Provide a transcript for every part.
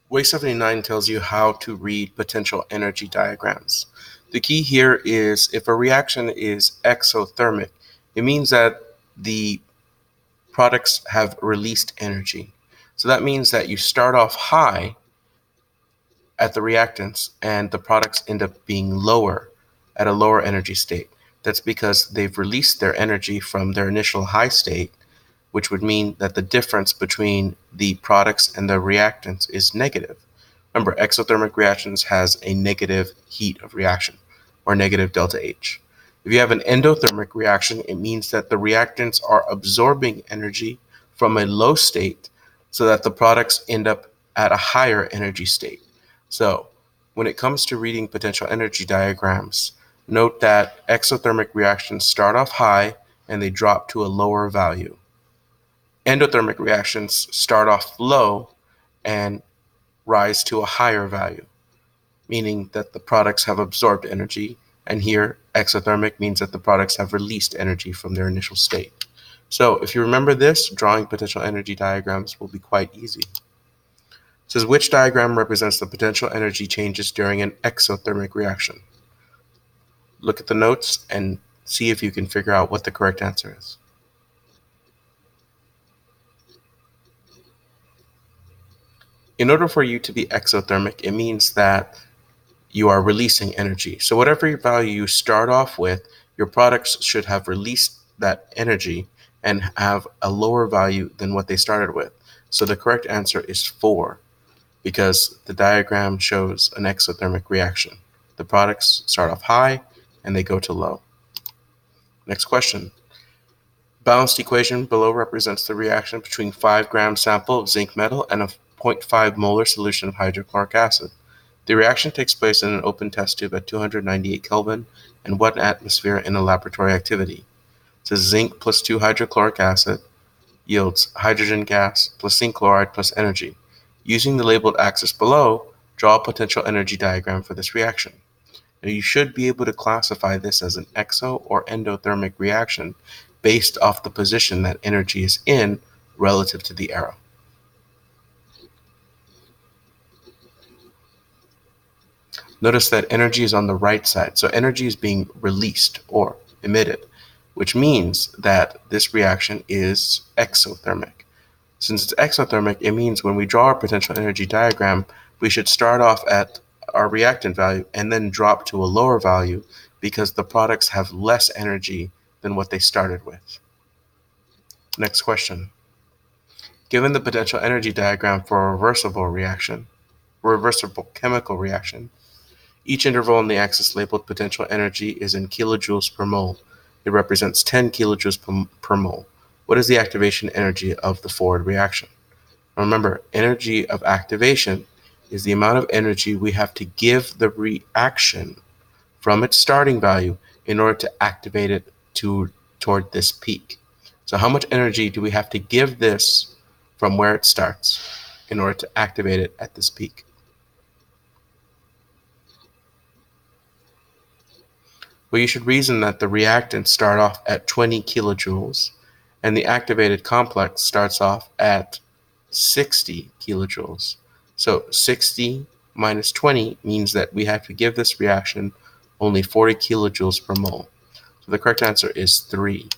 Way 79 tells you how to read potential energy diagrams. The key here is if a reaction is exothermic, it means that the products have released energy. So that means that you start off high at the reactants and the products end up being lower at a lower energy state. That's because they've released their energy from their initial high state, which would mean that the difference between the products and the reactants is negative. Remember, exothermic reactions has a negative heat of reaction, or negative delta H. If you have an endothermic reaction, it means that the reactants are absorbing energy from a low state so that the products end up at a higher energy state. So when it comes to reading potential energy diagrams, note that exothermic reactions start off high and they drop to a lower value. Endothermic reactions start off low and rise to a higher value, meaning that the products have absorbed energy, and here exothermic means that the products have released energy from their initial state. So if you remember this, drawing potential energy diagrams will be quite easy. It says, which diagram represents the potential energy changes during an exothermic reaction? Look at the notes and see if you can figure out what the correct answer is. In order for you to be exothermic, it means that you are releasing energy. So whatever value you start off with, your products should have released that energy and have a lower value than what they started with. So the correct answer is 4, because the diagram shows an exothermic reaction. The products start off high and they go to low. Next question. Balanced equation below represents the reaction between 5-gram sample of zinc metal and a 0.5 molar solution of hydrochloric acid. The reaction takes place in an open test tube at 298 Kelvin and 1 atmosphere in a laboratory activity. It says zinc plus 2 hydrochloric acid yields hydrogen gas plus zinc chloride plus energy. Using the labeled axis below, draw a potential energy diagram for this reaction. Now you should be able to classify this as an exo or endothermic reaction based off the position that energy is in relative to the arrow. Notice that energy is on the right side, so energy is being released or emitted, which means that this reaction is exothermic. Since it's exothermic, it means when we draw our potential energy diagram, we should start off at our reactant value and then drop to a lower value because the products have less energy than what they started with. Next question. Given the potential energy diagram for a reversible chemical reaction, each interval on the axis labeled potential energy is in kilojoules per mole. It represents 10 kilojoules per mole. What is the activation energy of the forward reaction? Remember, energy of activation is the amount of energy we have to give the reaction from its starting value in order to activate it toward this peak. So how much energy do we have to give this from where it starts in order to activate it at this peak? Well, you should reason that the reactants start off at 20 kilojoules and the activated complex starts off at 60 kilojoules. So 60 minus 20 means that we have to give this reaction only 40 kilojoules per mole. So the correct answer is 3.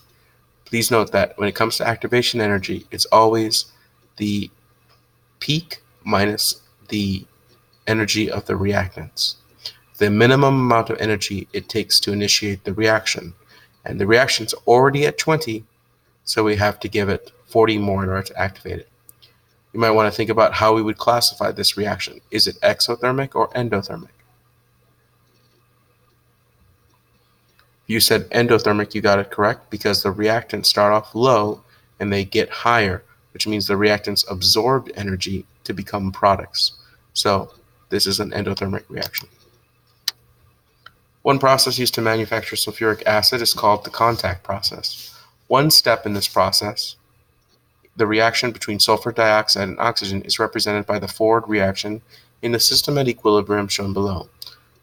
Please note that when it comes to activation energy, it's always the peak minus the energy of the reactants. The minimum amount of energy it takes to initiate the reaction, and the reaction's already at 20, so we have to give it 40 more in order to activate it. You might want to think about how we would classify this reaction. Is it exothermic or endothermic? If you said endothermic, you got it correct because the reactants start off low and they get higher, which means the reactants absorbed energy to become products. So this is an endothermic reaction. One process used to manufacture sulfuric acid is called the contact process. One step in this process, the reaction between sulfur dioxide and oxygen, is represented by the forward reaction in the system at equilibrium shown below.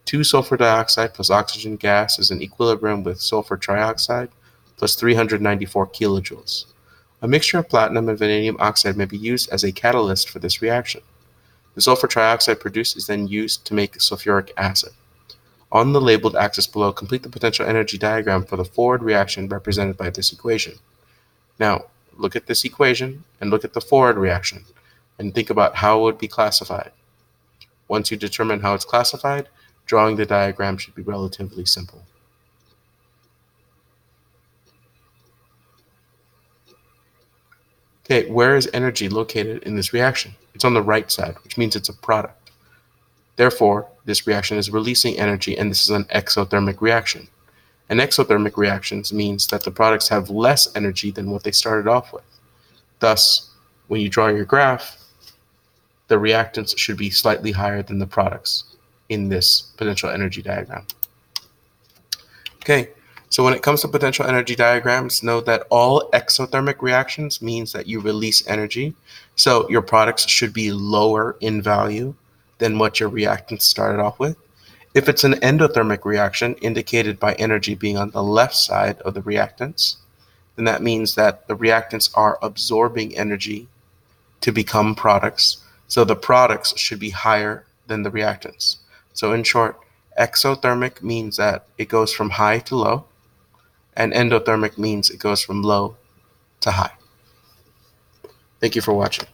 2 sulfur dioxide plus oxygen gas is in equilibrium with sulfur trioxide plus 394 kilojoules. A mixture of platinum and vanadium oxide may be used as a catalyst for this reaction. The sulfur trioxide produced is then used to make sulfuric acid. On the labeled axis below, complete the potential energy diagram for the forward reaction represented by this equation. Now, look at this equation and look at the forward reaction and think about how it would be classified. Once you determine how it's classified, drawing the diagram should be relatively simple. Okay, where is energy located in this reaction? It's on the right side, which means it's a product. Therefore, this reaction is releasing energy, and this is an exothermic reaction. And exothermic reactions means that the products have less energy than what they started off with. Thus, when you draw your graph, the reactants should be slightly higher than the products in this potential energy diagram. Okay, so when it comes to potential energy diagrams, know that all exothermic reactions means that you release energy. So your products should be lower in value than what your reactants started off with. If it's an endothermic reaction indicated by energy being on the left side of the reactants, then that means that the reactants are absorbing energy to become products. So the products should be higher than the reactants. So in short, exothermic means that it goes from high to low, and endothermic means it goes from low to high. Thank you for watching.